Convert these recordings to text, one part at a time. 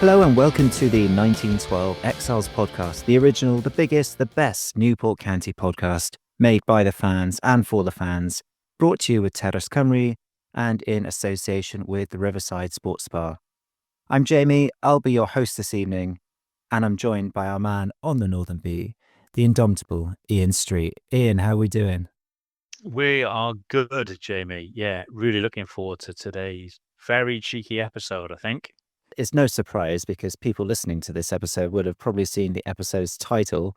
Hello and welcome to the 1912 Exiles podcast, the original, the biggest, the best Newport County podcast made by the fans and for the fans, brought to you with Cymru and in association with the Riverside Sports Bar. I'm Jamie, I'll be your host this evening, and I'm joined by our man on the Northern Bee, the indomitable Ian Street. Ian, how are we doing? We are good, Jamie. Yeah, really looking forward to today's very cheeky episode, I think. It's no surprise because people listening to this episode would have probably seen the episode's title.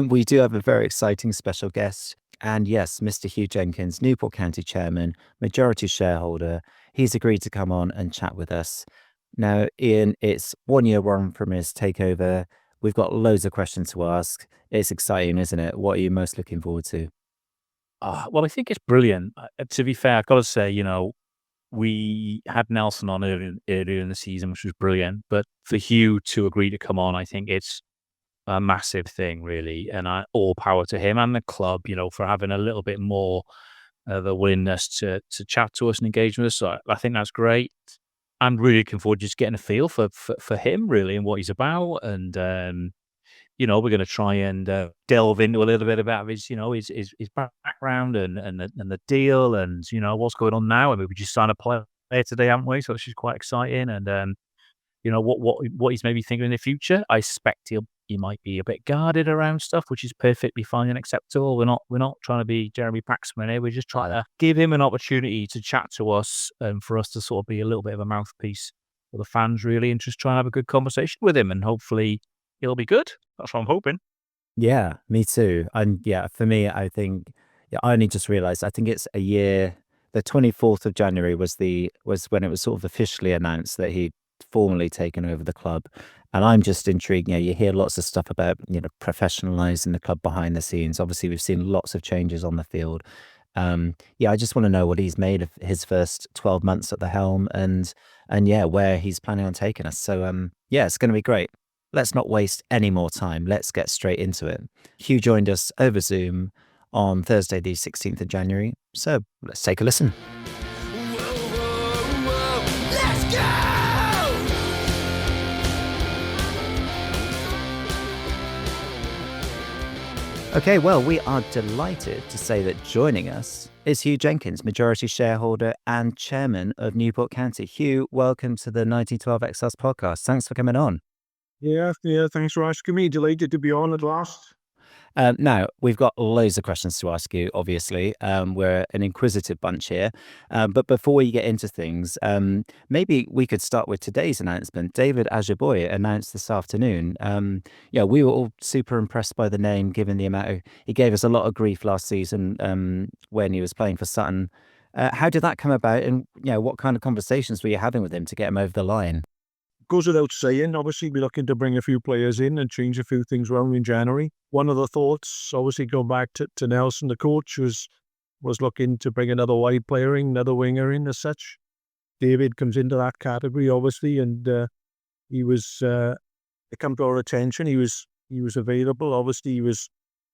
We do have a very exciting special guest. And yes, Mr. Huw Jenkins, Newport County Chairman, majority shareholder. He's agreed to come on and chat with us. Now, Ian, it's 1 year on from his takeover. We've got loads of questions to ask. It's exciting, isn't it? What are you most looking forward to? Well, I think it's brilliant. To be fair, I've got to say, we had Nelson on earlier in the season, which was brilliant. But for Huw to agree to come on, I think it's a massive thing, really. And all power to him and the club, for having a little bit more of a willingness to chat to us and engage with us. So I think that's great. I'm really looking forward to just getting a feel for him, really, and what he's about. And we're going to try and delve into a little bit about his background and the deal and, what's going on now. I mean, we just signed a player today, haven't we? So it's just quite exciting. And, what he's maybe thinking in the future. I expect he might be a bit guarded around stuff, which is perfectly fine and acceptable. We're not trying to be Jeremy Paxman here. We're just trying to give him an opportunity to chat to us and for us to sort of be a little bit of a mouthpiece for the fans, really, and just try and have a good conversation with him. And hopefully it'll be good. That's what I'm hoping. Yeah, me too. And yeah, for me, I think I only just realized, I think it's a year. The 24th of January was when it was sort of officially announced that he'd formally taken over the club. And I'm just intrigued. You hear lots of stuff about, professionalizing the club behind the scenes. Obviously, we've seen lots of changes on the field. I just want to know what he's made of his first 12 months at the helm and where he's planning on taking us. So, it's going to be great. Let's not waste any more time. Let's get straight into it. Huw joined us over Zoom on Thursday, the 16th of January. So let's take a listen. Let's go! Okay, well, we are delighted to say that joining us is Huw Jenkins, majority shareholder and chairman of Newport County. Huw, welcome to the 1912 Exiles podcast. Thanks for coming on. Yeah, thanks for asking me. Delighted to be on at last. Now, we've got loads of questions to ask you, obviously. We're an inquisitive bunch here. But before we get into things, maybe we could start with today's announcement. David Ajaboy announced this afternoon. We were all super impressed by the name, given the amount he gave us a lot of grief last season when he was playing for Sutton. How did that come about? And, what kind of conversations were you having with him to get him over the line? Goes without saying, obviously, we're looking to bring a few players in and change a few things around in January. One of the thoughts, obviously, going back to Nelson, the coach, was looking to bring another wide player in, another winger in as such. David comes into that category, obviously, and he was, it come to our attention. He was available. Obviously, he was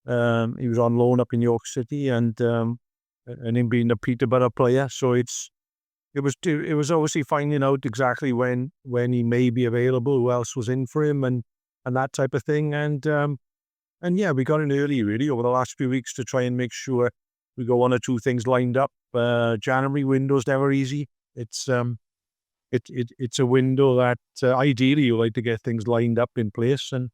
on loan up in York City and him being a Peterborough player. So it was obviously finding out exactly when he may be available, who else was in for him, and that type of thing. And we got in early, really, over the last few weeks to try and make sure we got one or two things lined up. January window's never easy. It's a window that ideally you like to get things lined up in place, and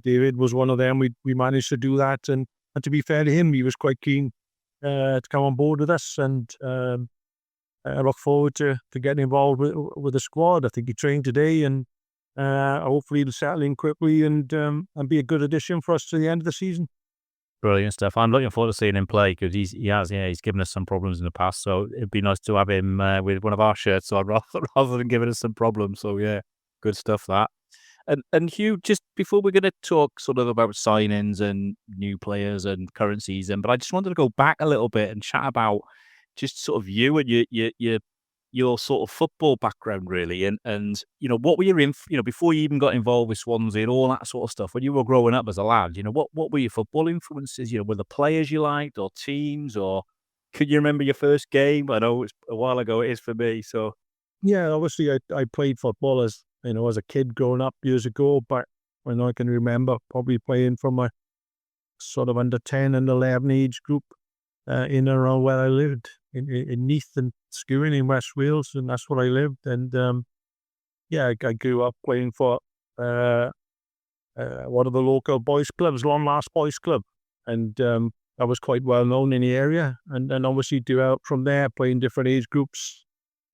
David was one of them. We managed to do that, and to be fair to him, he was quite keen to come on board with us, and I look forward to getting involved with the squad. I think he trained today, and hopefully he'll settle in quickly and be a good addition for us to the end of the season. Brilliant stuff. I'm looking forward to seeing him play because he's given us some problems in the past. So it'd be nice to have him with one of our shirts on rather than giving us some problems. So yeah. Good stuff, that. And Hugh, just before we're going to talk sort of about signings and new players and current season, but I just wanted to go back a little bit and chat about just sort of you and your sort of football background, really, and what were your before you even got involved with Swansea and all that sort of stuff when you were growing up as a lad. What were your football influences? Were the players you liked or teams, or could you remember your first game? I know it's a while ago. It is for me. So Yeah, obviously I played football as a kid growing up years ago, but when I can remember probably playing for my sort of under 10 and 11 age group in and around where I lived in Neath and Skewing in West Wales, and that's where I lived. And yeah, I grew up playing for one of the local boys clubs, Long Last Boys Club, and I was quite well known in the area. And then obviously developed from there, playing different age groups,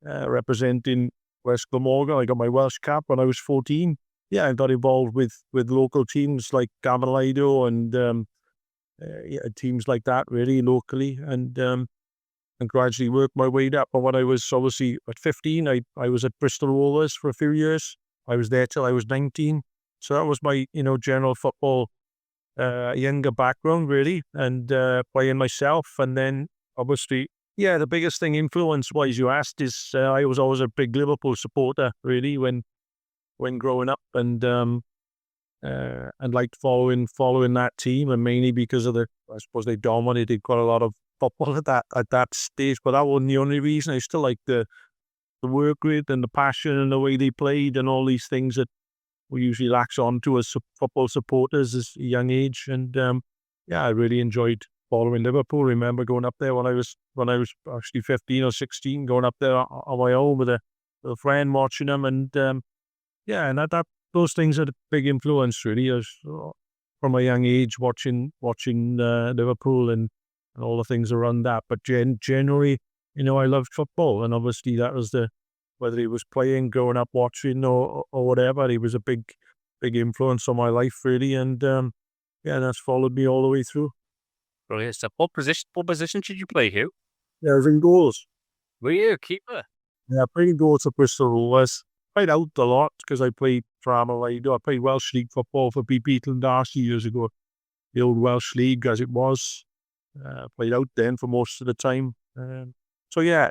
representing West Glamorgan. I got my Welsh cap when I was 14. Yeah, I got involved with local teams like Gamalaido and teams like that, really locally, and gradually worked my way up. But when I was obviously at 15, I was at Bristol Rovers for a few years. I was there till I was 19. So that was my general football younger background, really, and playing myself. And then obviously, yeah, the biggest thing influence-wise you asked is I was always a big Liverpool supporter, really, when growing up, and liked following that team, and mainly because of I suppose they dominated quite a lot of football at that stage. But that wasn't the only reason. I still like the work rate and the passion and the way they played and all these things that we usually latch on to as football supporters as a young age. And yeah, I really enjoyed following Liverpool. Remember going up there when I was actually 15 or 16, going up there on my own with a friend, watching them, and yeah, and that those things had a big influence, really, as from a young age, watching Liverpool and all the things around that. But generally, I loved football, and obviously that was whether he was playing, growing up, watching, or whatever, he was a big influence on my life, really, and yeah, that's followed me all the way through. brilliant stuff. What position did you play, Hugh? Yeah, I was in goals. Were you keeper? Yeah, I played goals for Bristol Rovers. Played out a lot because I played for Armalaido. I played Welsh League football for Beatle and Darcy years ago. The old Welsh League, as it was. Played out then for most of the time. So yeah,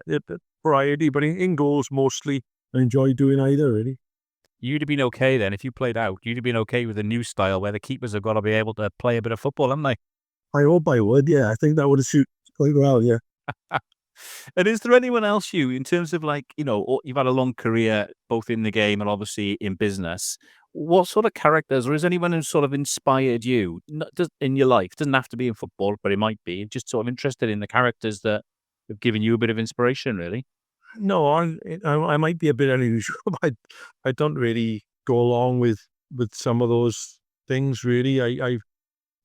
variety, but in goals mostly. I enjoy doing either, really. You'd have been okay then if you played out. You'd have been okay with the new style where the keepers have got to be able to play a bit of football, haven't they? I hope I would, yeah. I think that would have suited quite well, yeah. And is there anyone else, you, in terms of you've had a long career both in the game and obviously in business. What sort of characters, or is anyone who sort of inspired you in your life? Doesn't have to be in football, but it might be. Just sort of interested in the characters that have given you a bit of inspiration, really. No, I might be a bit unusual. I don't really go along with some of those things, really.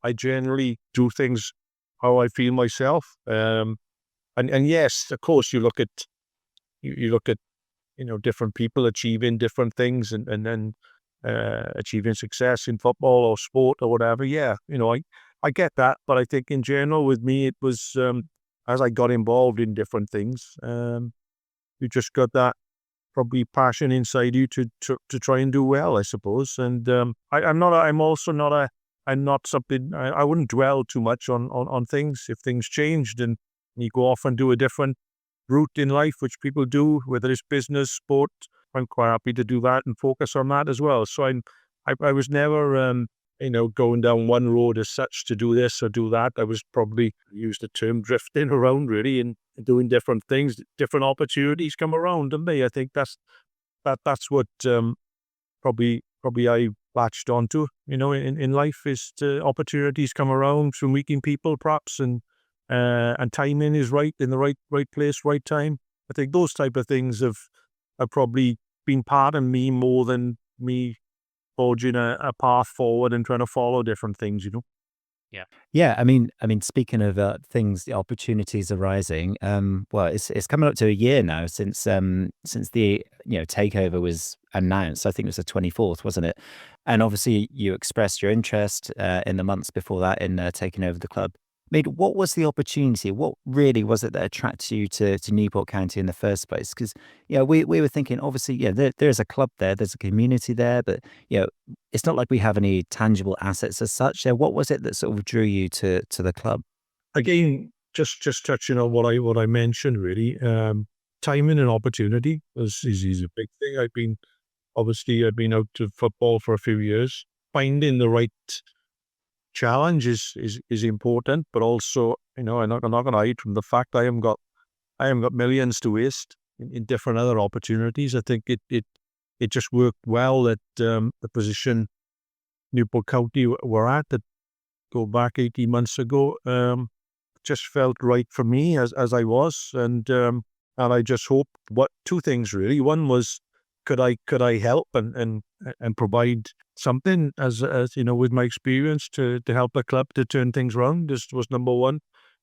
I generally do things how I feel myself. And yes, of course, you look at different people achieving different things and then achieving success in football or sport or whatever. Yeah, I get that, but I think in general with me it was as I got involved in different things, you just got that probably passion inside you to try and do well, I suppose. And I'm not something. I wouldn't dwell too much on things. If things changed and you go off and do a different route in life, which people do, whether it's business, sport, I'm quite happy to do that and focus on that as well. So I was never, going down one road as such to do this or do that. I was probably, use the term, drifting around, really, and doing different things. Different opportunities come around, and I think that's what probably I latched onto, in life, is opportunities come around from meeting people, perhaps, and timing is right, in the right place, right time. I think those type of things have probably been part of me more than me forging a path forward and trying to follow different things, Yeah, I mean, speaking of things, the opportunities arising. Well, it's coming up to a year now since the takeover was announced. I think it was the 24th, wasn't it? And obviously, you expressed your interest in the months before that in taking over the club. I mean, what was the opportunity? What really was it that attracted you to Newport County in the first place? Because, we were thinking, obviously, there's a club there, there's a community there, but, it's not like we have any tangible assets as such. So what was it that sort of drew you to the club? Again, just touching on what I mentioned, really, timing and opportunity is a big thing. I've been out to football for a few years. Finding the right challenge is important, but also, I'm not going to hide from the fact I haven't got millions to waste in different other opportunities. I think it just worked well that the position Newport County were at, that go back 18 months ago, just felt right for me as I was, and I just hope two things really. One was, could I help and provide something as with my experience to help the club to turn things around. This was number one,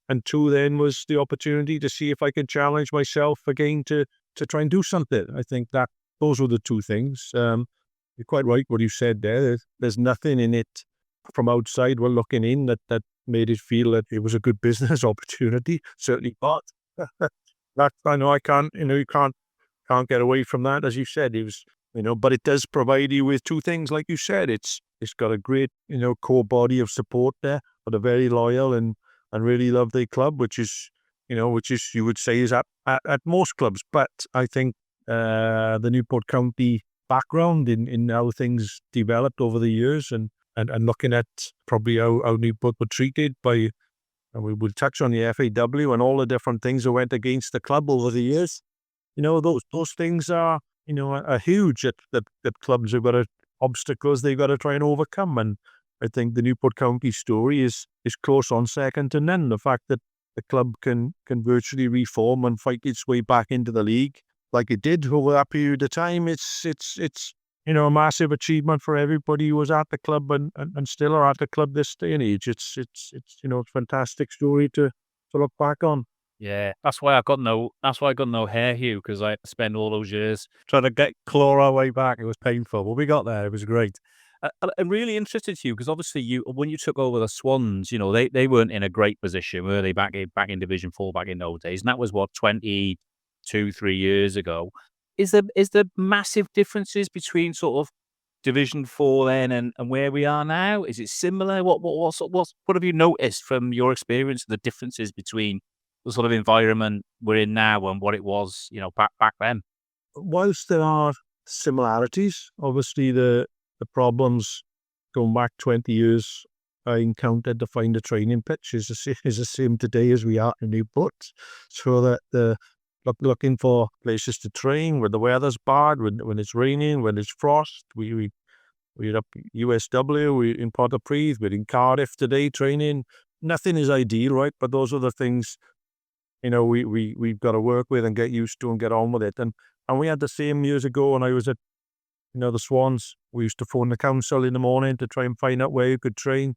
and two then was the opportunity to see if I could challenge myself again to try and do something. I think that those were the two things. You're quite right what you said there. There's nothing in it from outside we're looking in that made it feel that it was a good business opportunity. Certainly not. That I know I can't. You can't get away from that. As you said, it was. But it does provide you with two things, like you said. It's got a great core body of support there, but a very loyal and really love their club, which is you would say is at most clubs. But I think the Newport County background in how things developed over the years and looking at probably how Newport were treated by, and we will touch on the FAW and all the different things that went against the club over the years. Those things are huge that clubs have got obstacles they've got to try and overcome. And I think the Newport County story is close on second to none. The fact that the club can virtually reform and fight its way back into the league like it did over that period of time, it's a massive achievement for everybody who was at the club and still are at the club this day and age. It's a fantastic story to look back on. Yeah, that's why I got no hair, Hugh, because I had to spend all those years trying to claw our way back. It was painful, but we got there. It was great. I'm really interested, Hugh, because obviously when you took over the Swans, they weren't in a great position, were they, back in Division 4 back in those days? And that was what, 3 years ago. Is there massive differences between sort of Division 4 then and where we are now? Is it similar? What have you noticed from your experience, the differences between the sort of environment we're in now and what it was, back then? Whilst there are similarities, obviously the problems going back 20 years I encountered to find a training pitch is the same today as we are in Newport. So that looking for places to train when the weather's bad, when it's raining, when it's frost. We're up USW, we're in Pontypridd, we're in Cardiff today training. Nothing is ideal, right? But those are the things we've got to work with and get used to and get on with it. And we had the same years ago when I was at the Swans. We used to phone the council in the morning to try and find out where you could train.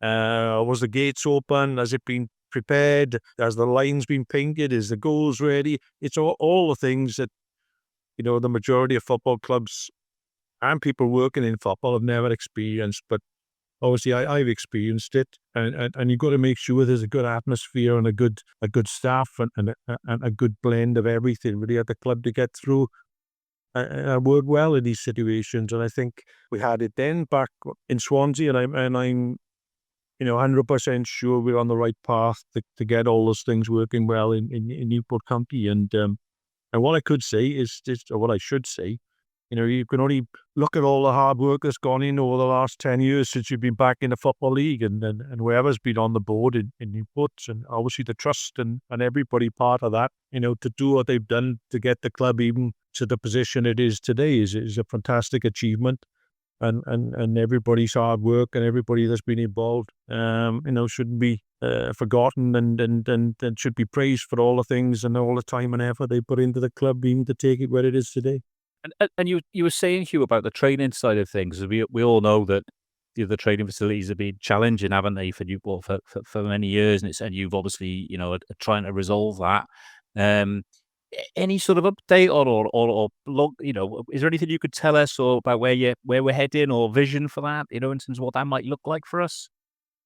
Was the gates open? Has it been prepared? Has the lines been painted? Is the goals ready? It's all the things that the majority of football clubs and people working in football have never experienced. But obviously, I've experienced it, and you've got to make sure there's a good atmosphere and a good staff and a good blend of everything really at the club to get through and work well in these situations. And I think we had it then back in Swansea, and I'm 100% sure we're on the right path to get all those things working well in Newport County. And what I could say is or what I should say. You can only look at all the hard work that's gone in over the last 10 years since you've been back in the Football League and whoever's been on the board in Newport, and obviously the trust and everybody part of that, to do what they've done to get the club even to the position it is today is a fantastic achievement. And everybody's hard work and everybody that's been involved, shouldn't be forgotten and should be praised for all the things and all the time and effort they put into the club even to take it where it is today. And you were saying, Hugh, about the training side of things. We all know that the training facilities have been challenging, haven't they, for Newport for many years, and you've obviously trying to resolve that. Any sort of update or look, is there anything you could tell us or about where we're heading or vision for that, in terms of what that might look like for us?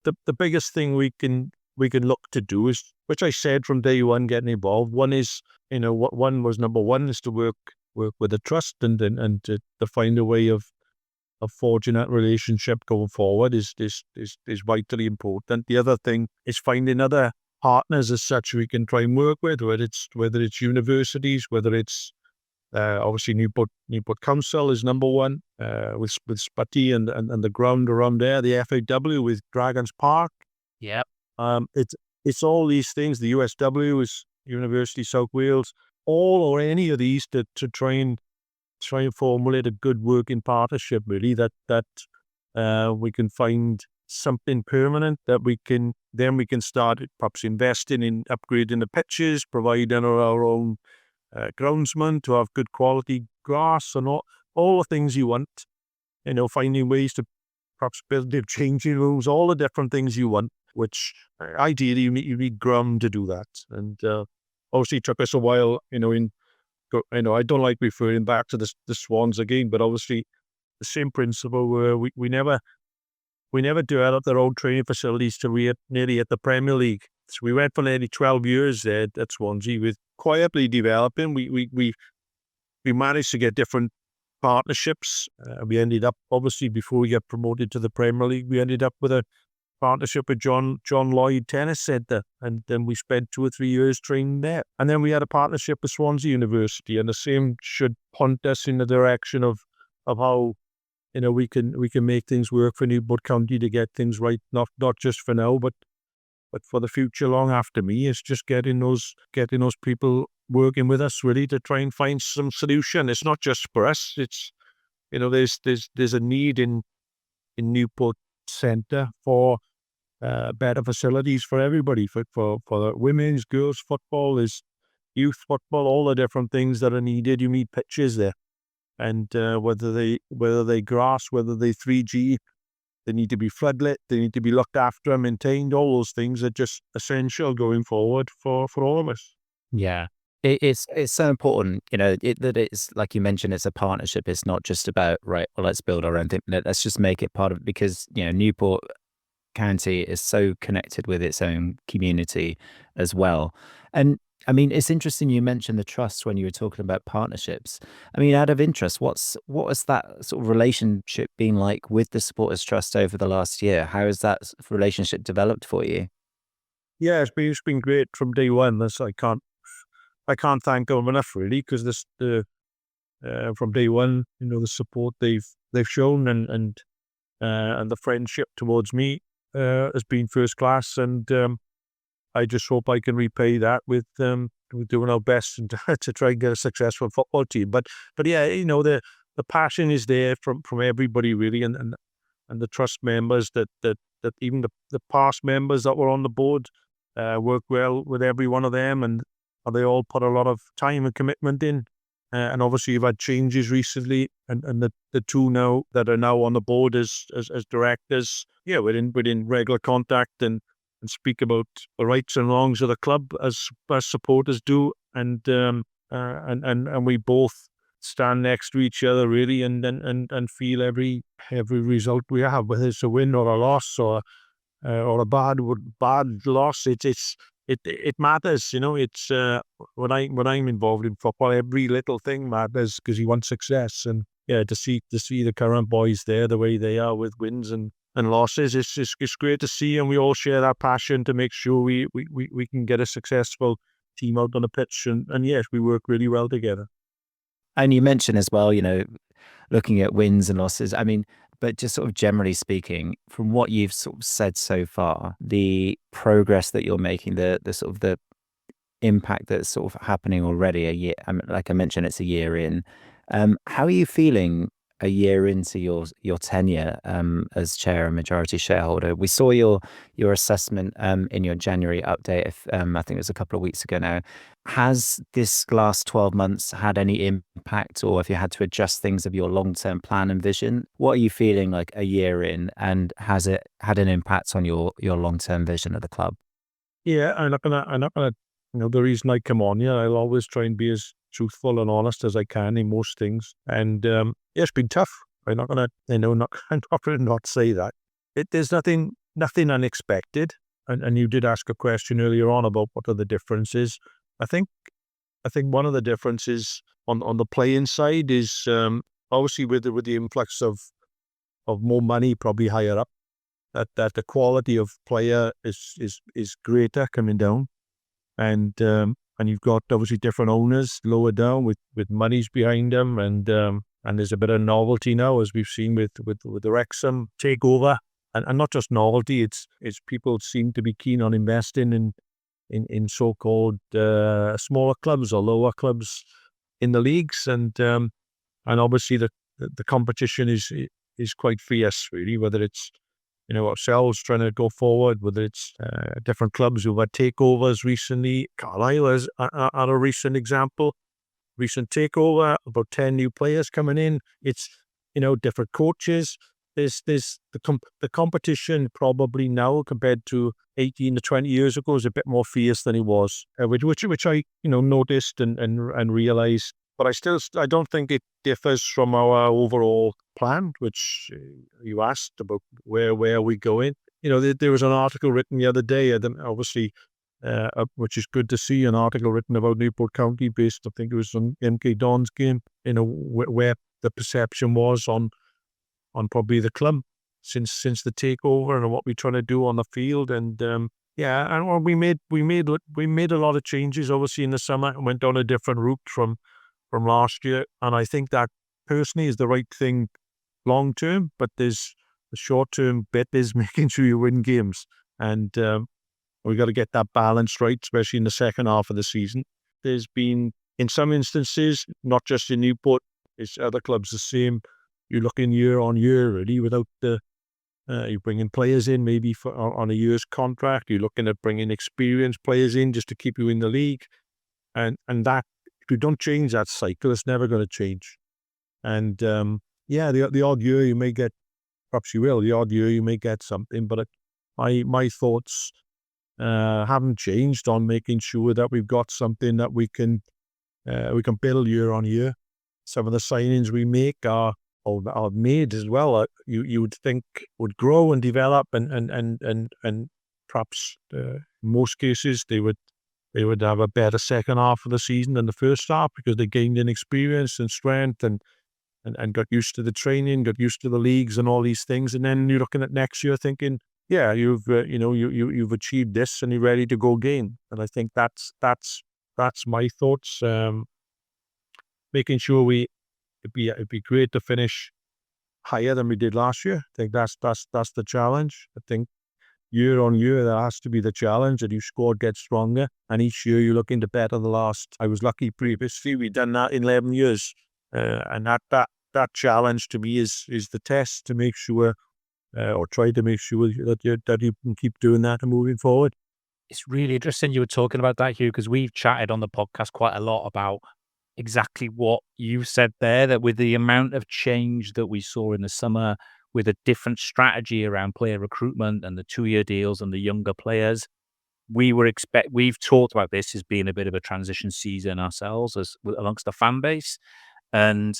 The biggest thing we can we can look to do is, which I said from day one, getting involved. One is, what one was number one is to work with the trust and to find a way of forging that relationship going forward is vitally important. The other thing is finding other partners as such we can try and work with, whether it's universities, whether it's obviously Newport Council is number one with Sputty and the ground around there, the FAW with Dragons Park. Yep. It's all these things. The USW is University of South Wales, all or any of these to try and formulate a good working partnership. Really, that we can find something permanent that we can start perhaps investing in upgrading the pitches, providing our own groundsman to have good quality grass and all the things you want. Finding ways to perhaps build new changing rooms, all the different things you want. Which ideally you need ground to do that, and obviously it took us a while. I don't like referring back to the Swans again, but obviously the same principle where we never developed their own training facilities till we nearly at the Premier League. So we went for nearly 12 years there at Swansea with quietly developing. We managed to get different partnerships. We ended up, obviously, before we got promoted to the Premier League, we ended up with a partnership with John Lloyd Tennis Centre, and then we spent 2 or 3 years training there. And then we had a partnership with Swansea University, and the same should point us in the direction of how we can make things work for Newport County to get things right, not just for now, but for the future long after me. It's just getting those people working with us really to try and find some solution. It's not just for us. It's there's a need in Newport Centre for better facilities for everybody, for women's, girls football, is youth football, all the different things that are needed. You need pitches there, and whether they grass, whether they 3G, they need to be floodlit, they need to be looked after and maintained. All those things are just essential going forward for all of us. Yeah. It's so important, that it's like you mentioned, it's a partnership. It's not just about, right, well, let's build our own thing. Let's just make it part of it, because, Newport County is so connected with its own community as well. And I mean, it's interesting you mentioned the trust when you were talking about partnerships. I mean, out of interest, what has that sort of relationship been like with the Supporters Trust over the last year? How has that relationship developed for you? Yeah, it's been great from day one. I can't thank them enough, really, because from day one, the support they've shown and the friendship towards me has been first class, and I just hope I can repay that with doing our best to try and get a successful football team. But yeah, the passion is there from everybody really, and the trust members that even the past members that were on the board work well with every one of them, and they all put a lot of time and commitment in. And obviously you've had changes recently, and the two now that are now on the board as directors, yeah, we're in regular contact and speak about the rights and wrongs of the club as supporters do, and we both stand next to each other really, and feel every result we have, whether it's a win or a loss or a bad loss. It matters, It's when I'm involved in football, every little thing matters because you want success. And yeah, to see the current boys there the way they are with wins and losses, it's great to see, and we all share that passion to make sure we can get a successful team out on the pitch. And yes, we work really well together. And you mentioned as well, looking at wins and losses. I mean, but just sort of generally speaking, from what you've sort of said so far, the progress that you're making, the sort of the impact that's sort of happening already a year, like I mentioned, it's a year in. How are you feeling a year into your tenure as chair and majority shareholder? We saw your assessment in your January update. I think it was a couple of weeks ago now. Has this last 12 months had any impact, or have you had to adjust things of your long-term plan and vision? What are you feeling like a year in, and has it had an impact on your long-term vision of the club? Yeah, I'm not gonna. The reason I come on here, I'll always try and be as truthful and honest as I can in most things. And yeah, it's been tough. I'm not gonna, I'm not gonna not say that. There's nothing unexpected. and you did ask a question earlier on about what are the differences. I think one of the differences on the playing side is obviously with the influx of more money probably higher up, that the quality of player is greater coming down, and you've got obviously different owners lower down with monies behind them, and there's a bit of novelty now, as we've seen with the Wrexham takeover, and not just novelty. It's people seem to be keen on investing in so-called smaller clubs or lower clubs in the leagues, and obviously the competition is quite fierce, really. Whether it's ourselves trying to go forward, whether it's different clubs who've had takeovers recently. Carlisle is a recent example. Recent takeover, about 10 new players coming in. It's different coaches. There's the competition probably now compared to 18 to 20 years ago is a bit more fierce than it was, which I noticed and realized. But I don't think it differs from our overall plan, which you asked about where are we going. There was an article written the other day, obviously, which is good to see, an article written about Newport County based, I think it was on MK Don's game, where the perception was on probably the club since the takeover and what we're trying to do on the field. And and we made a lot of changes obviously in the summer and went down a different route from last year. And I think that personally is the right thing long term, but there's the short term bit is making sure you win games. And we got to get that balance right, especially in the second half of the season. There's been, in some instances, not just in Newport, it's other clubs the same. You're looking year on year, really, without you're bringing players in maybe on a year's contract. You're looking at bringing experienced players in just to keep you in the league. And that, if you don't change that cycle, it's never going to change. And the odd year you may get, perhaps you will, the odd year you may get something, but my thoughts haven't changed on making sure that we've got something that we can build year on year. Some of the signings we make are made as well. You would think would grow and develop, and perhaps in most cases they would have a better second half of the season than the first half because they gained in experience and strength and got used to the training, got used to the leagues and all these things. And then you're looking at next year thinking, yeah, you've achieved this and you're ready to go again. And I think that's my thoughts. Making sure it'd be great to finish higher than we did last year. I think that's the challenge. I think year on year that has to be the challenge, that your squad gets stronger, and each year you're looking to better the last. I was lucky previously we'd done that in 11 years, and that challenge to me is the test to make sure, or try to make sure that you can keep doing that and moving forward. It's really interesting you were talking about that, Huw, because we've chatted on the podcast quite a lot about exactly what you said there, that with the amount of change that we saw in the summer, with a different strategy around player recruitment and the 2-year deals and the younger players, we've talked about this as being a bit of a transition season ourselves amongst the fan base. And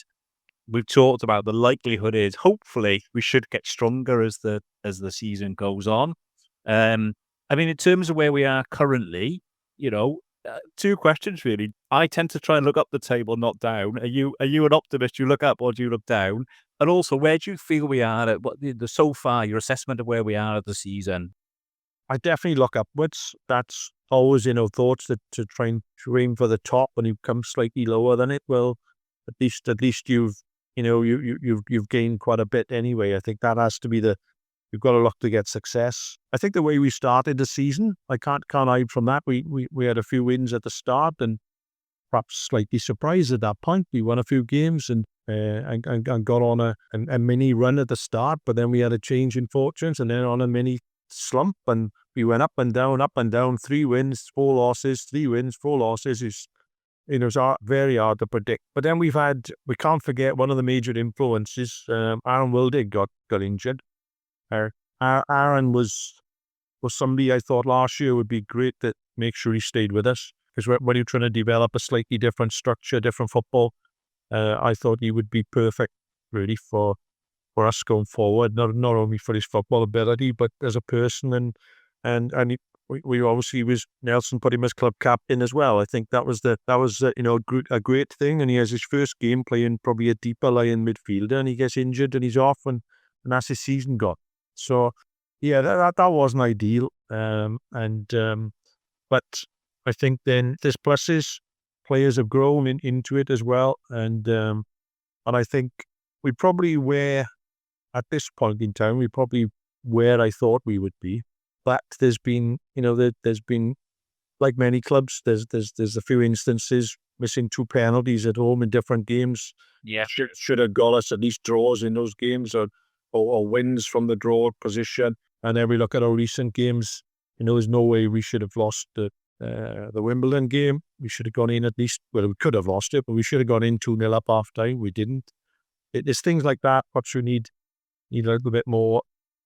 we've talked about the likelihood is hopefully we should get stronger as the season goes on. I mean, in terms of where we are currently, two questions really. I tend to try and look up the table, not down. Are you an optimist? You look up or do you look down? And also, where do you feel we are at so far? Your assessment of where we are at the season. I definitely look upwards. That's always in our thoughts, that to try and aim for the top when you come slightly lower than it. Well, at least you've gained quite a bit anyway. I think that has to be you've got to look to get success. I think the way we started the season, I can't hide from that. We had a few wins at the start and perhaps slightly surprised at that point. We won a few games and got on a mini run at the start, but then we had a change in fortunes and then on a mini slump, and we went up and down, 3 wins, 4 losses, 3 wins, 4 losses. It's very hard to predict. But then we can't forget one of the major influences. Aaron Wildig got injured. Aaron was somebody I thought last year would be great to make sure he stayed with us, because when you're trying to develop a slightly different structure, different football, I thought he would be perfect really for us going forward, not only for his football ability, but as a person and and we obviously Nelson put him as club captain as well. I think that was a great thing. And he has his first game playing probably a deeper lying midfielder, and he gets injured and he's off, and that's his season gone. So yeah, that wasn't ideal. But I think then there's pluses. Players have grown into it as well, and I think we probably were at this point in time. We probably where I thought we would be. But there's been, there's been, like many clubs, there's a few instances missing 2 penalties at home in different games. Yeah. Should have got us at least draws in those games, or wins from the draw position. And then we look at our recent games. There's no way we should have lost the Wimbledon game. We should have gone in at least. Well, we could have lost it, but we should have gone in 2-0 up half time. We didn't. There's things like that which we need a little bit more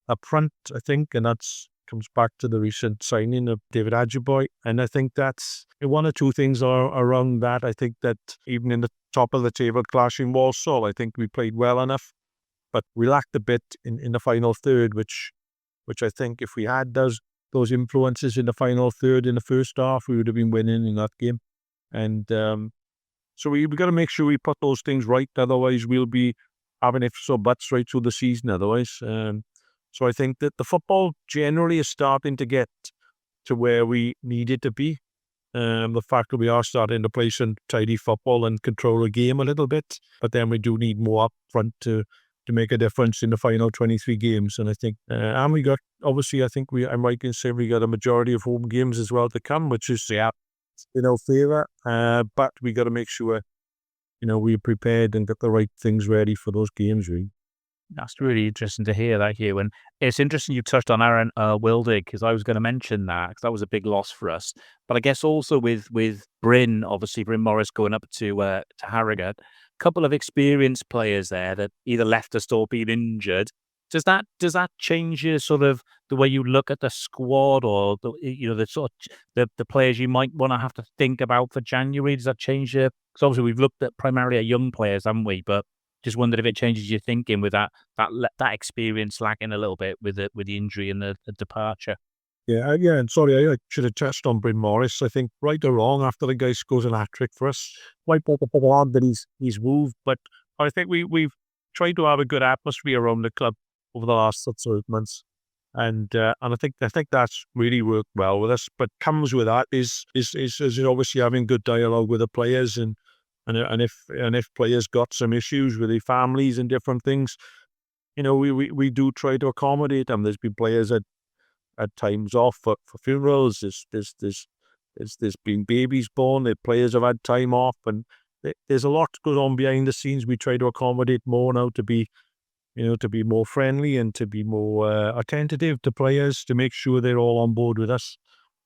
up front, I think, and that's comes back to the recent signing of David Ajiboy. And I think that's 1 or 2 things are around that. I think that even in the top of the table clashing Walsall, I think we played well enough, but we lacked a bit in the final third, which I think if we had those influences in the final third in the first half, we would have been winning in that game. And so we've got to make sure we put those things right. Otherwise, we'll be having ifs or buts right through the season otherwise. So I think that the football generally is starting to get to where we need it to be. The fact that we are starting to play some tidy football and control the game a little bit, but then we do need more up front to make a difference in the final 23 games. And I think, and we got, obviously, I think I'm right in saying we got a majority of home games as well to come, which is in our favour. But we got to make sure, we're prepared and get the right things ready for those games, really. That's really interesting to hear that, Hugh. And it's interesting you touched on Aaron Wildig, because I was going to mention that, because that was a big loss for us. But I guess also with Bryn, obviously Bryn Morris going up to Harrogate, a couple of experienced players there that either left us or been injured. Does that change your sort of the way you look at the squad, or the players you might want to have to think about for January? Does that change your? Because obviously we've looked at primarily at young players, haven't we? But just wondered if it changes your thinking with that experience lacking a little bit with the injury and the departure. Yeah, and sorry, I should have touched on Bryn Morris. I think right or wrong, after the guy scores an hat-trick for us, might put the on that he's moved, but I think we've tried to have a good atmosphere around the club over the last sort of months, and I think that's really worked well with us. But comes with that is obviously having good dialogue with the players, and if players got some issues with their families and different things, we do try to accommodate them. There's been players at times off for funerals. There's been babies born. The players have had time off, and there's a lot that goes on behind the scenes. We try to accommodate more now to be more friendly and to be more attentive to players, to make sure they're all on board with us.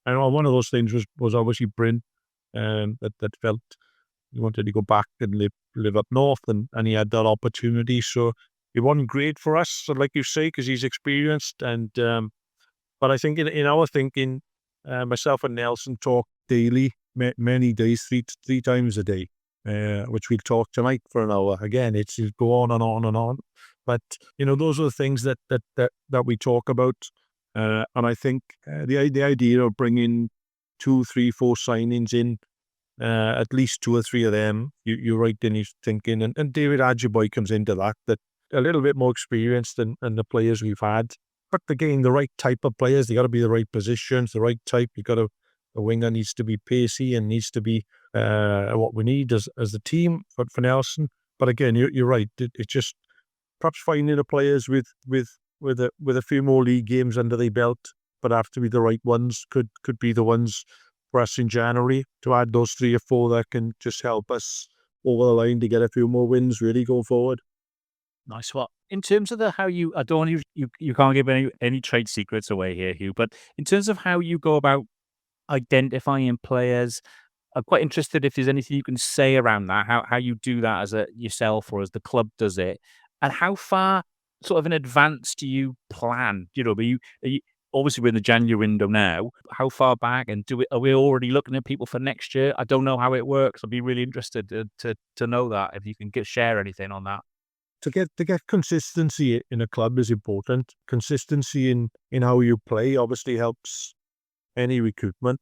And one of those things was obviously Bryn, that felt he wanted to go back and live up north, and he had that opportunity. So it wasn't great for us, like you say, because he's experienced. And but I think in our thinking, myself and Nelson talk daily, many days, three times a day, which we'll talk tonight for an hour. Again, it'll go on and on and on. But those are the things that we talk about. And I think the idea of bringing 2, 3, 4 signings in, at least 2 or 3 of them, you're right in your thinking. And David Ajiboy comes into that a little bit more experienced than the players we've had. But again, the right type of players, they got to be the right positions, the right type. The winger needs to be pacey and needs to be what we need as a team for Nelson. But again, you're right. It's just perhaps finding the players with a few more league games under their belt, but have to be the right ones. Could be the ones for us in January to add those 3 or 4 that can just help us over the line to get a few more wins really going forward. Nice one. In terms of how you, I don't want you can't give any trade secrets away here, Huw, but in terms of how you go about identifying players, I'm quite interested if there's anything you can say around that, how you do that as yourself or as the club does it, and how far sort of in advance do you plan? Are you obviously we're in the January window now. How far back, and are we already looking at people for next year? I don't know how it works. I'd be really interested to know that, if you can share anything on that. to get consistency in a club is important. Consistency in how you play obviously helps any recruitment,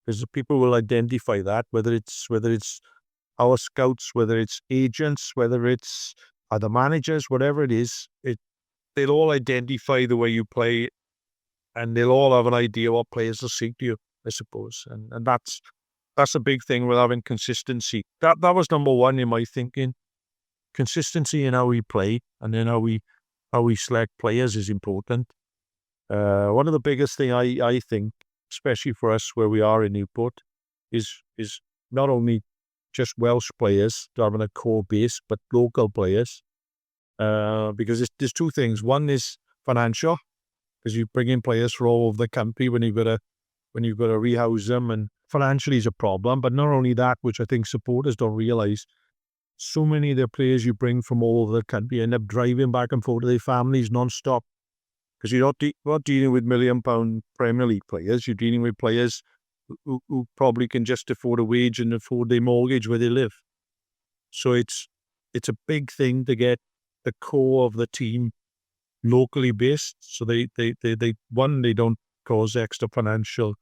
because people will identify that, whether it's our scouts, whether it's agents, whether it's other managers, whatever it is, they'll all identify the way you play, and they'll all have an idea what players will suit you, I suppose. And that's a big thing with having consistency. That was number one in my thinking. Consistency in how we play, and then how we select players is important. One of the biggest thing I think, especially for us where we are in Newport, is not only just Welsh players having a core base, but local players. Because there's two things. One is financial, because you bring in players from all over the country when you've got to rehouse them, and financially is a problem. But not only that, which I think supporters don't realise, so many of the players you bring from all over the country end up driving back and forth to their families non-stop. Because you're not dealing with £1 million Premier League players. You're dealing with players who probably can just afford a wage and afford their mortgage where they live. So it's a big thing to get the core of the team locally based. So they don't cause extra financial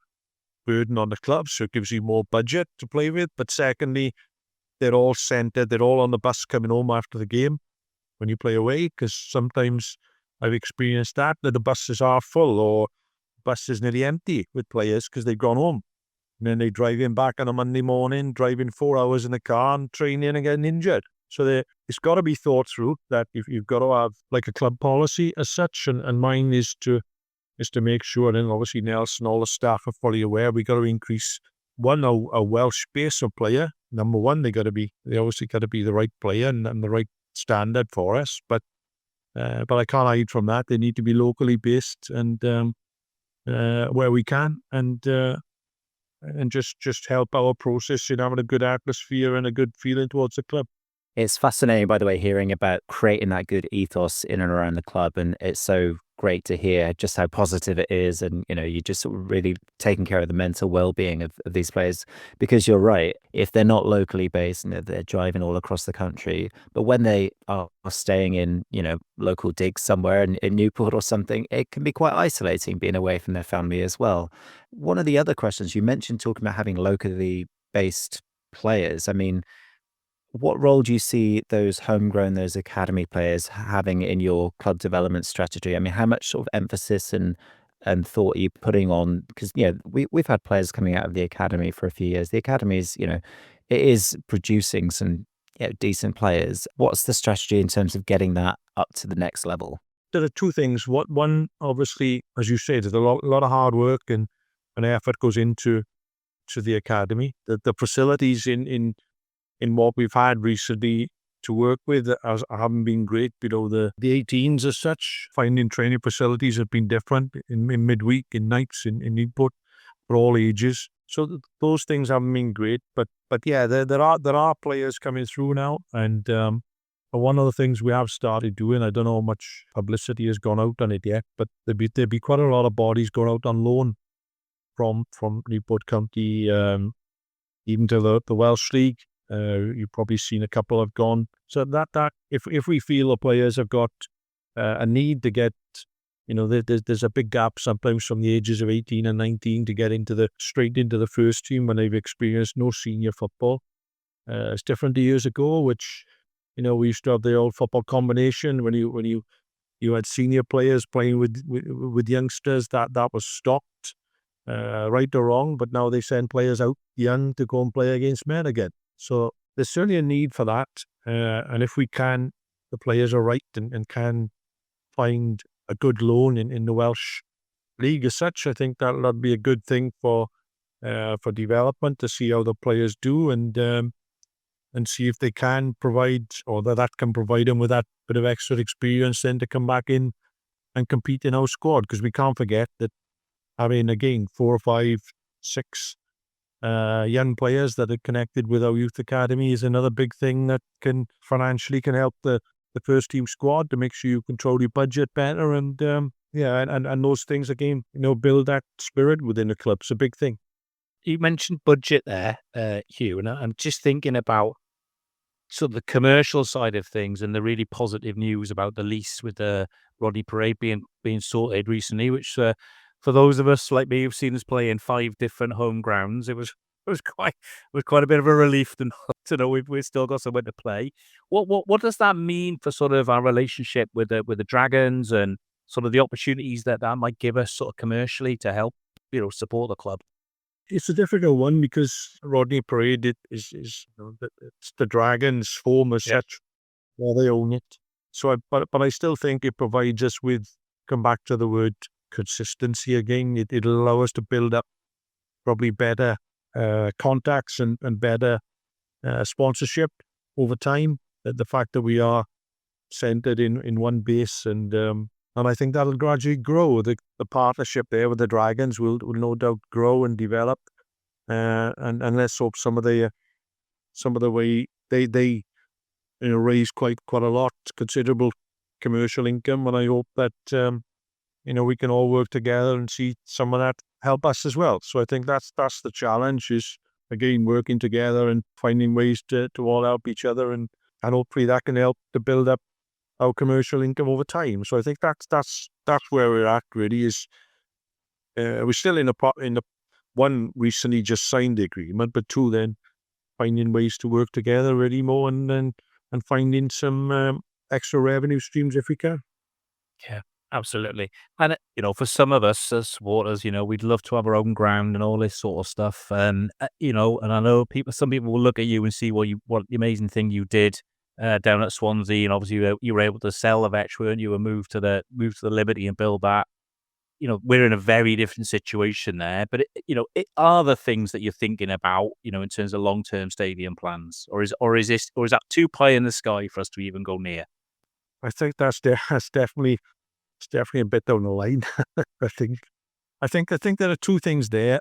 burden on the club, so it gives you more budget to play with. But secondly, they're all centred. They're all on the bus coming home after the game when you play away, because sometimes I've experienced that the buses are full or buses nearly empty with players because they've gone home. And then they drive in back on a Monday morning, driving 4 hours in the car and training and getting injured. So it's got to be thought through, that if you've got to have like a club policy as such, and mine is to make sure, and obviously Nelson, all the staff are fully aware, we got to increase a Welsh base of player. Number one, they obviously got to be the right player and the right standard for us. But I can't hide from that. They need to be locally based, and where we can, and just help our process in having a good atmosphere and a good feeling towards the club. It's fascinating, by the way, hearing about creating that good ethos in and around the club. And it's so great to hear just how positive it is. And, you're just sort of really taking care of the mental well-being of these players. Because you're right, if they're not locally based and they're driving all across the country, but when they are staying in, local digs somewhere in Newport or something, it can be quite isolating being away from their family as well. One of the other questions you mentioned, talking about having locally based players. I mean, what role do you see those homegrown, those academy players having in your club development strategy? I mean, how much sort of emphasis and thought are you putting on? Because we've had players coming out of the academy for a few years. The academy is, it is producing some decent players. What's the strategy in terms of getting that up to the next level? There are two things. One, obviously, as you say, there's a lot of hard work and effort goes into the academy. The facilities in what we've had recently to work with haven't been great. The 18s as such, finding training facilities have been different in midweek, in nights, in Newport, for all ages. So those things haven't been great. But yeah, there are players coming through now. And one of the things we have started doing, I don't know how much publicity has gone out on it yet, but there'd be quite a lot of bodies going out on loan from Newport County, even to the Welsh League. You've probably seen a couple have gone. So that if we feel the players have got a need to get, there's a big gap sometimes from the ages of 18 and 19 to get straight into the first team when they've experienced no senior football. It's different to years ago, which, we used to have the old football combination when you had senior players playing with youngsters. That was stopped, right or wrong, but now they send players out young to go and play against men again. So there's certainly a need for that. And if the players are right and can find a good loan in the Welsh League as such, I think that'd be a good thing for development, to see how the players do and see if they can provide, or that can provide them with that bit of extra experience then to come back in and compete in our squad. Because we can't forget that having, again, 4 or 5, 6 young players that are connected with our youth academy is another big thing that can financially help the first team squad to make sure you control your budget better, and those things again, build that spirit within the club. It's a big thing. You mentioned budget there, Huw, and I'm just thinking about sort of the commercial side of things and the really positive news about the lease with the Rodney Parade being sorted recently, which for those of us like me who've seen us play in 5 different home grounds, it was quite a bit of a relief to know we've still got somewhere to play. What does that mean for sort of our relationship with the Dragons and sort of the opportunities that might give us sort of commercially to help support the club? It's a difficult one because Rodney Parade is it's the Dragons' home as Yeah. such, where they own it. So, but I still think it provides us with, come back to the word consistency again. It'll allow us to build up probably better contacts and better sponsorship over time. The fact that we are centered in one base, and I think that'll gradually grow. The partnership there with the Dragons will no doubt grow and develop. And let's hope some of the way they raise quite a lot, considerable commercial income, and I hope that we can all work together and see some of that help us as well. So I think that's the challenge, is again working together and finding ways to all help each other, and hopefully that can help to build up our commercial income over time. So I think that's where we're at really. Is we're still in the one recently just signed the agreement, but two, then finding ways to work together really more, and finding some extra revenue streams if we can. Yeah, absolutely. And for some of us as supporters, we'd love to have our own ground and all this sort of stuff. And and I know some people will look at you and see what the amazing thing you did down at Swansea, and obviously you were able to sell the Vetch, weren't you, and move to the Liberty and build that. We're in a very different situation there, but it are the things that you're thinking about, in terms of long-term stadium plans, or is that too pie in the sky for us to even go near? I think that's definitely a bit down the line. I think there are two things there.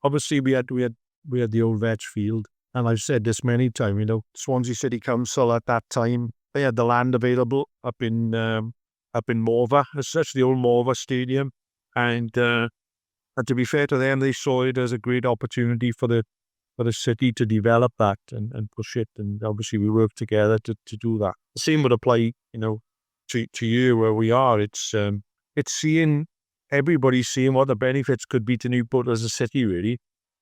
Obviously we had the old Vetch field, and I've said this many times. Swansea City Council at that time, they had the land available up in Morva, as such, the old Morva Stadium, and to be fair to them, they saw it as a great opportunity for the city to develop that and push it, and obviously we worked together to do that. The same would apply, to you where we are. It's seeing everybody seeing what the benefits could be to Newport as a city, really.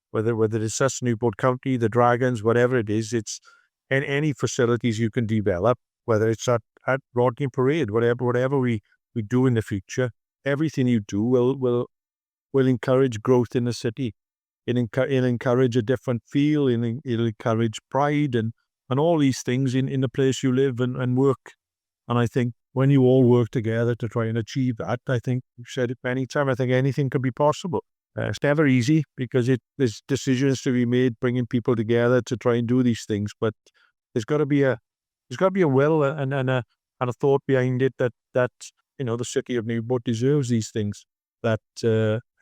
Whether it's us, Newport County, the Dragons, whatever it is, it's any facilities you can develop, whether it's at Rodney Parade, whatever we do in the future, everything you do will encourage growth in the city. It'll encourage a different feel, it'll encourage pride and all these things in the place you live and work. And I think when you all work together to try and achieve that, I think we've said it many times, I think anything could be possible. It's never easy because there's decisions to be made, bringing people together to try and do these things. But there's got to be a will and a thought behind it that the city of Newport deserves these things. That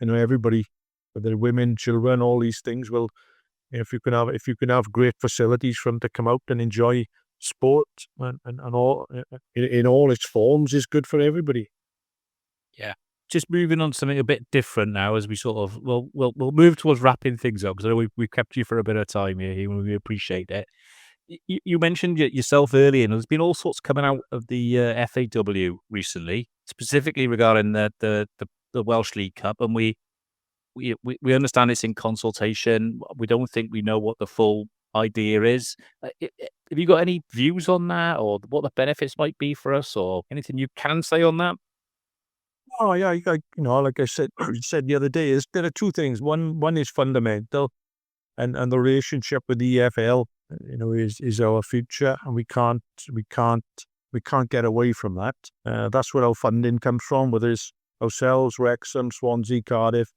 everybody, whether women, children, all these things will. If you can have great facilities for them to come out and enjoy sport and all in all its forms, is good for everybody. Yeah. Just moving on to something a bit different now, as we sort of we'll move towards wrapping things up, because I know we've kept you for a bit of time here, and we appreciate it. You mentioned yourself earlier, and there's been all sorts coming out of the FAW recently, specifically regarding the Welsh League Cup, and we understand it's in consultation. We don't think we know what the full idea is. Have you got any views on that, or what the benefits might be for us, or anything you can say on that? Oh yeah, like I said the other day, there are two things. One is fundamental, and the relationship with the EFL, is our future, and we can't get away from that. That's where our funding comes from, whether it's ourselves, Wrexham, Swansea, Cardiff.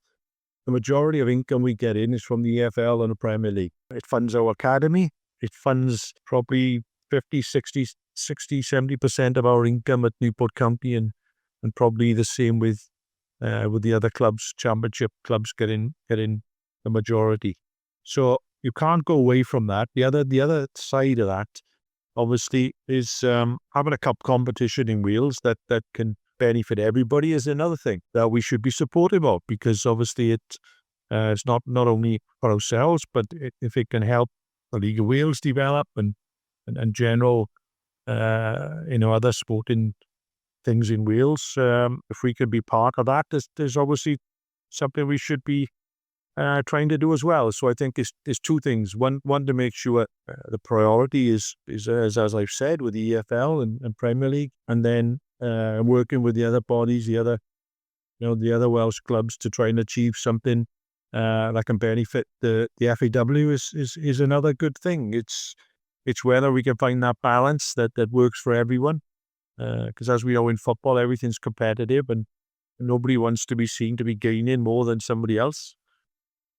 The majority of income we get in is from the EFL and the Premier League. It funds our academy. It funds probably 50, 60, 70% of our income at Newport County, and probably the same with the other clubs. Championship clubs getting the majority. So you can't go away from that. The other side of that, obviously, is having a cup competition in Wales that can benefit everybody is another thing that we should be supportive of, because obviously it's not only for ourselves, but if it can help the League of Wales develop and and general, other sporting things in Wales. If we could be part of that, there's obviously something we should be trying to do as well. So I think there's two things. One to make sure the priority is as I've said, with the EFL and Premier League, and then working with the other bodies, the other Welsh clubs to try and achieve something that can benefit the FAW is another good thing. It's whether we can find that balance that works for everyone. Because as we know in football, everything's competitive and nobody wants to be seen to be gaining more than somebody else.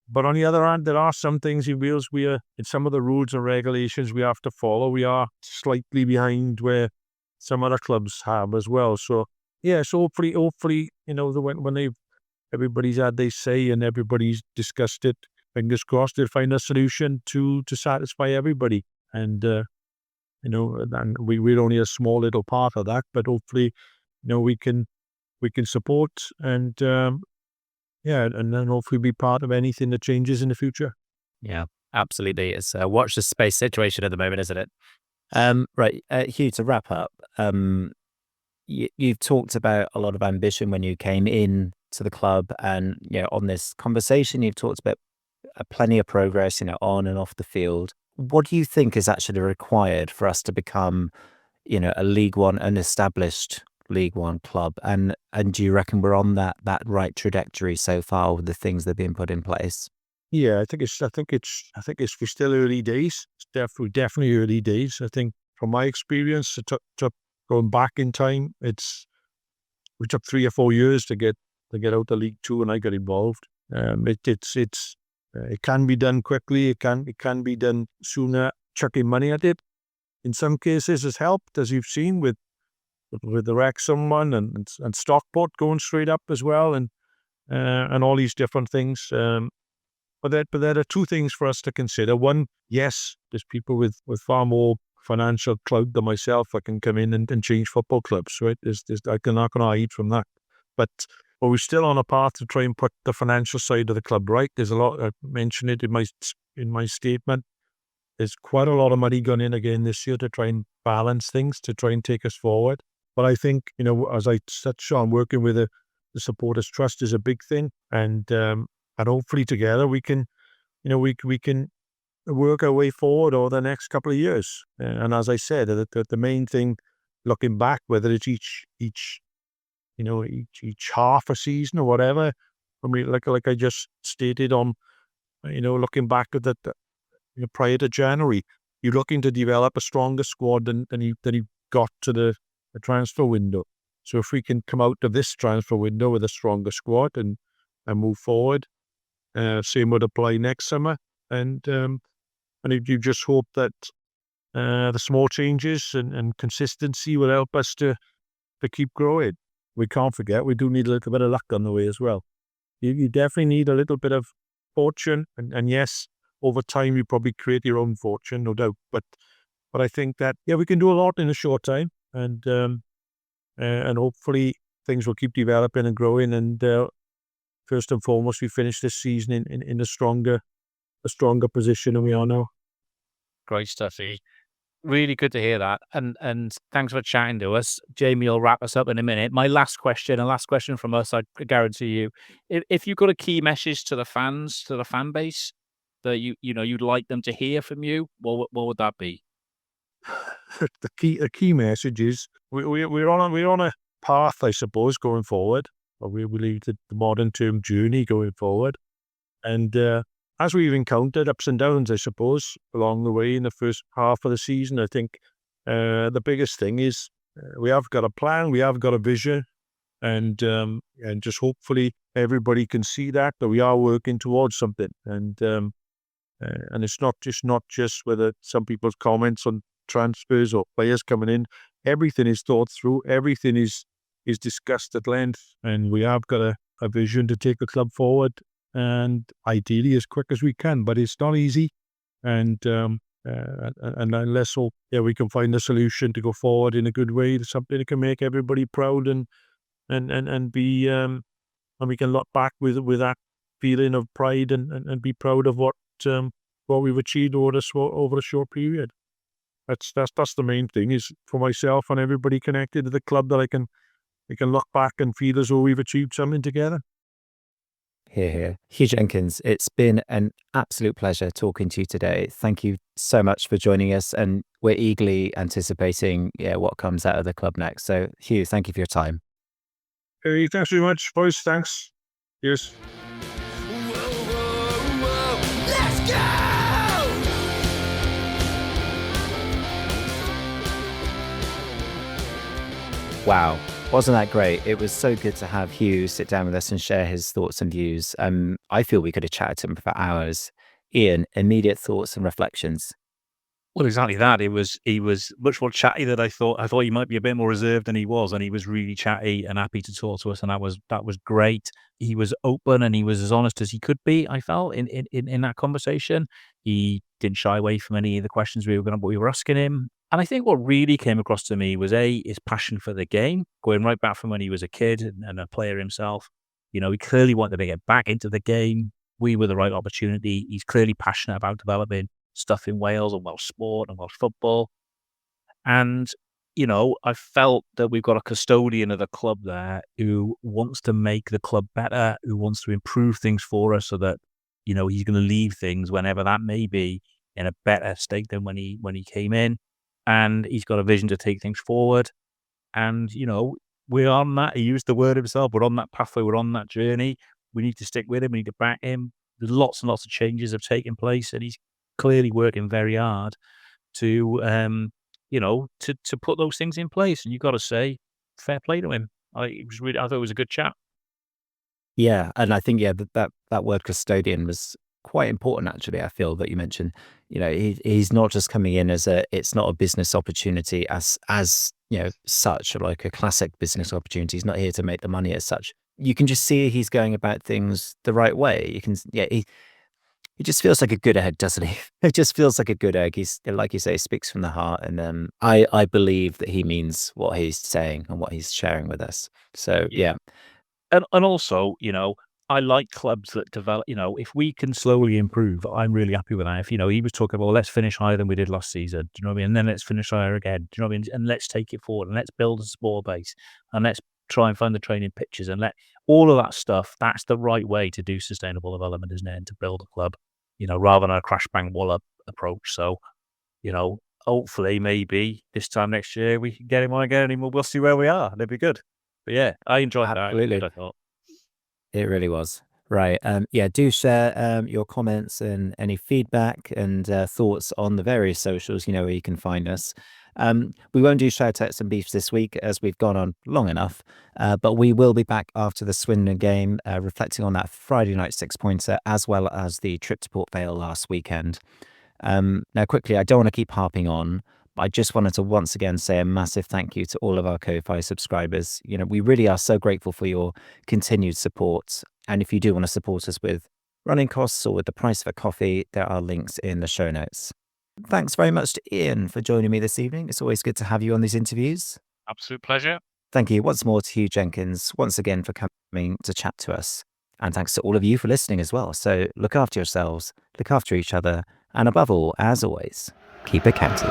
But on the other hand, there are some things in Wales in some of the rules and regulations we have to follow. We are slightly behind where some other clubs have as well. So yeah, so hopefully, when everybody's had their say and everybody's discussed it, fingers crossed they'll find a solution to satisfy everybody. And and we're only a small little part of that, but hopefully, we can support and and then hopefully be part of anything that changes in the future. Yeah, absolutely. It's a watch the space situation at the moment, isn't it? Right, Huw, to wrap up, you've talked about a lot of ambition when you came in to the club, and on this conversation, you've talked about plenty of progress, on and off the field. What do you think is actually required for us to become, a League One, an established League One club? And do you reckon we're on that right trajectory so far with the things that have been put in place? Yeah, I think it's we're still early days. It's definitely early days. I think from my experience, it took going back in time. We took 3 or 4 years to get out of League Two, and I got involved. It can be done quickly. It can be done sooner. Chucking money at it, in some cases, has helped, as you've seen with the Wrexham one and Stockport going straight up as well, and all these different things. But there are two things for us to consider. One, yes, there's people with far more financial clout than myself that can come in and change football clubs, right? I cannot hide from that. But we're still on a path to try and put the financial side of the club right. There's a lot. I mentioned it in my statement. There's quite a lot of money gone in again this year to try and balance things, to try and take us forward. But I think, as I touched on, working with the Supporters Trust is a big thing, and hopefully together we can, we can work our way forward over the next couple of years. And as I said, the main thing, looking back, whether it's each half a season or whatever, I mean, like I just stated on, looking back at that, prior to January, you're looking to develop a stronger squad than you got to the transfer window. So if we can come out of this transfer window with a stronger squad and move forward, same would apply next summer. And you just hope that the small changes and consistency will help us to keep growing. We can't forget, we do need a little bit of luck on the way as well. You definitely need a little bit of fortune, and yes, over time you probably create your own fortune, no doubt. But I think that we can do a lot in a short time, and hopefully things will keep developing and growing. And first and foremost, we finish this season in a stronger position than we are now. Great stuff, E. Really good to hear that. And thanks for chatting to us. Jamie will wrap us up in a minute. My last question from us, I guarantee you, if you've got a key message to the fans, to the fan base that you'd like them to hear from you, what would that be? The key message is we're on a path, I suppose, going forward. Or we believe the modern term journey going forward. And as we've encountered ups and downs, I suppose, along the way in the first half of the season, I think the biggest thing is we have got a plan, we have got a vision, and just hopefully everybody can see that we are working towards something. And it's not just whether some people's comments on transfers or players coming in. Everything is thought through. Everything is discussed at length, and we have got a vision to take the club forward, and ideally as quick as we can. But it's not easy, and unless we can find a solution to go forward in a good way, something that can make everybody proud and be and we can look back with that feeling of pride and be proud of what we've achieved over a short period. That's the main thing, is for myself and everybody connected to the club, that we can look back and feel as though we've achieved something together. Hear, hear. Huw Jenkins, it's been an absolute pleasure talking to you today. Thank you so much for joining us, and we're eagerly anticipating what comes out of the club next. So, Huw, thank you for your time. Hey, thanks very much, boys. Thanks. Cheers. Let's go! Wow, wasn't that great? It was so good to have Huw sit down with us and share his thoughts and views. I feel we could have chatted to him for hours. Ian, immediate thoughts and reflections. Well, exactly that. He was much more chatty than I thought. I thought he might be a bit more reserved than he was, and he was really chatty and happy to talk to us, and that was great. He was open and he was as honest as he could be, I felt, in that conversation. He didn't shy away from any of the questions we were asking him. And I think what really came across to me was his passion for the game, going right back from when he was a kid and a player himself. He clearly wanted to get back into the game. We were the right opportunity. He's clearly passionate about developing stuff in Wales and Welsh sport and Welsh football. And, I felt that we've got a custodian of the club there who wants to make the club better, who wants to improve things for us so that, he's going to leave things, whenever that may be, in a better state than when he came in. And he's got a vision to take things forward. And, we're on that. He used the word himself. We're on that pathway. We're on that journey. We need to stick with him. We need to back him. There's lots and lots of changes have taken place, and he's clearly working very hard to to put those things in place. And you've got to say, fair play to him. I thought it was a good chat. Yeah, and I think that word custodian was quite important, actually. I feel that you mentioned, he's not just coming in as it's not a business opportunity as such, like a classic business opportunity. He's not here to make the money as such. You can just see he's going about things the right way. You can, he just feels like a good egg, doesn't he? It just feels like a good egg. He's, like you say, speaks from the heart, and I believe that he means what he's saying and what he's sharing with us. So yeah. And also, I like clubs that develop. If we can slowly improve, I'm really happy with that. If he was talking about, let's finish higher than we did last season. Do you know what I mean? And then let's finish higher again. Do you know what I mean? And let's take it forward, and let's build a sport base, and let's try and find the training pitches, and let all of that stuff. That's the right way to do sustainable development, isn't it? And to build a club, rather than a crash bang wallop approach. So, hopefully, maybe this time next year we can get him on again, and we'll see where we are. That'd be good. But yeah, I enjoyed that. Absolutely. I thought. It really was. Right. Do share your comments and any feedback and thoughts on the various socials, where you can find us. We won't do shout outs and beefs this week, as we've gone on long enough, but we will be back after the Swindon game, reflecting on that Friday night 6-pointer, as well as the trip to Port Vale last weekend. Now, quickly, I don't want to keep harping on, but I just wanted to once again say a massive thank you to all of our Ko-Fi subscribers. We really are so grateful for your continued support. And if you do want to support us with running costs or with the price of a coffee, there are links in the show notes. Thanks very much to Ian for joining me this evening. It's always good to have you on these interviews. Absolute pleasure. Thank you once more to Huw Jenkins, once again for coming to chat to us. And thanks to all of you for listening as well. So look after yourselves, look after each other, and above all, as always, keep it county.